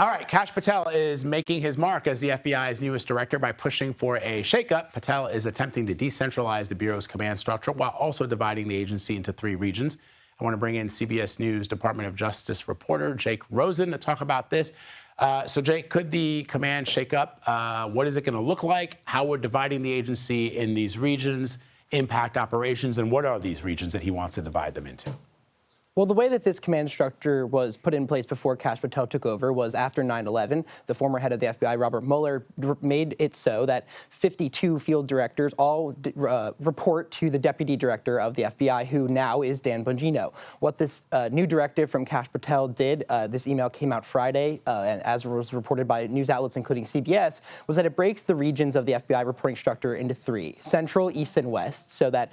All right, Kash Patel is making his mark as the FBI's newest director by pushing for a shakeup. Patel is attempting to decentralize the Bureau's command structure while also dividing the agency into 3 regions. I want to bring in CBS News Department of Justice reporter Jake Rosen to talk about this. So, Jake, could the command shake up? What is it going to look like? How would dividing the agency in these regions impact operations? And what are these regions that he wants to divide them into? Well, the way that this command structure was put in place before Kash Patel took over was after 9/11. The former head of the FBI, Robert Mueller, made it so that 52 field directors all report to the deputy director of the FBI, who now is Dan Bongino. What this new directive from Kash Patel did, this email came out Friday, and as was reported by news outlets including CBS, was that it breaks the regions of the FBI reporting structure into 3, Central, East, and West, so that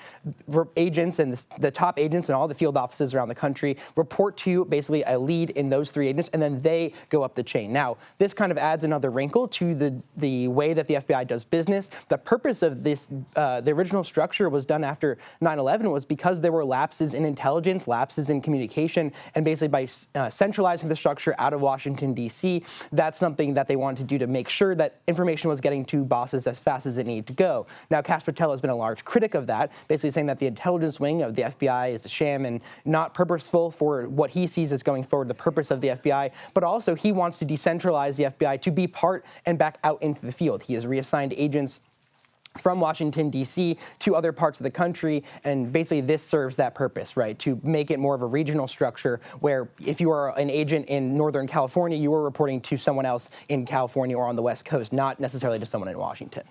agents and the top agents and all the field offices around the country report to basically a lead in those 3 agents, and then they go up the chain. Now, this kind of adds another wrinkle to the way that the FBI does business. The purpose of this, the original structure was done after 9/11 was because there were lapses in intelligence, lapses in communication, and basically by centralizing the structure out of Washington, D.C., that's something that they wanted to do to make sure that information was getting to bosses as fast as it needed to go. Now, Kash Patel has been a large critic of that, basically saying that the intelligence wing of the FBI is a sham and not purposeful for what he sees as going forward, the purpose of the FBI, but also he wants to decentralize the FBI to be part and back out into the field. He has reassigned agents from Washington, D.C. to other parts of the country, and basically this serves that purpose, right, to make it more of a regional structure where if you are an agent in Northern California, you are reporting to someone else in California or on the West Coast, not necessarily to someone in Washington.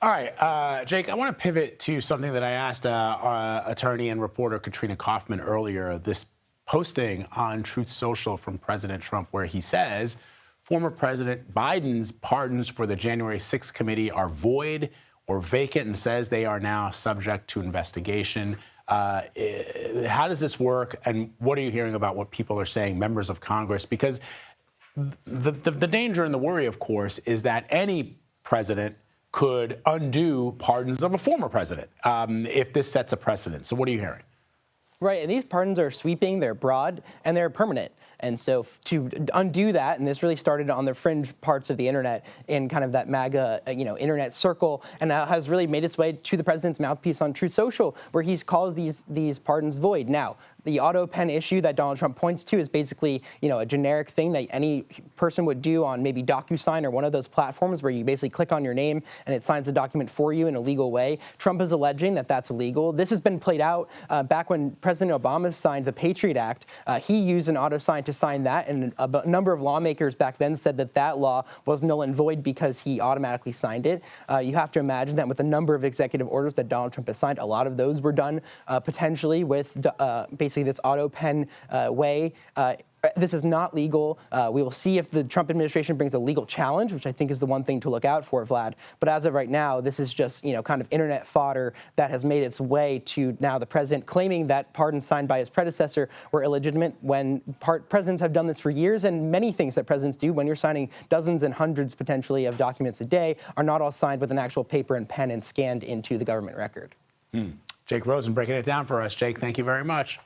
All right, Jake, I want to pivot to something that I asked attorney and reporter Katrina Kaufman earlier, this posting on Truth Social from President Trump where he says former President Biden's pardons for the January 6th committee are void or vacant and says they are now subject to investigation. How does this work, and what are you hearing about what people are saying, members of Congress? Because the danger and the worry, of course, is that any president could undo pardons of a former president if this sets a precedent. So what are you hearing? Right, and these pardons are sweeping, they're broad, and they're permanent. And so to undo that, and this really started on the fringe parts of the internet in kind of that MAGA, internet circle, and has really made its way to the president's mouthpiece on Truth Social, where he's called these pardons void. Now, the auto pen issue that Donald Trump points to is basically, a generic thing that any person would do on maybe DocuSign or one of those platforms where you basically click on your name and it signs the document for you in a legal way. Trump is alleging that that's illegal. This has been played out back when President Obama signed the Patriot Act. He used an auto sign to sign that, and a number of lawmakers back then said that that law was null and void because he automatically signed it. You have to imagine that with a number of executive orders that Donald Trump has signed, a lot of those were done potentially with basically this auto pen way. This is not legal. We will see if the Trump administration brings a legal challenge, which I think is the one thing to look out for, Vlad. But as of right now, this is just, kind of internet fodder that has made its way to now the president claiming that pardons signed by his predecessor were illegitimate when presidents have done this for years, and many things that presidents do when you're signing dozens and hundreds potentially of documents a day are not all signed with an actual paper and pen and scanned into the government record. Jake Rosen breaking it down for us. Jake, thank you very much.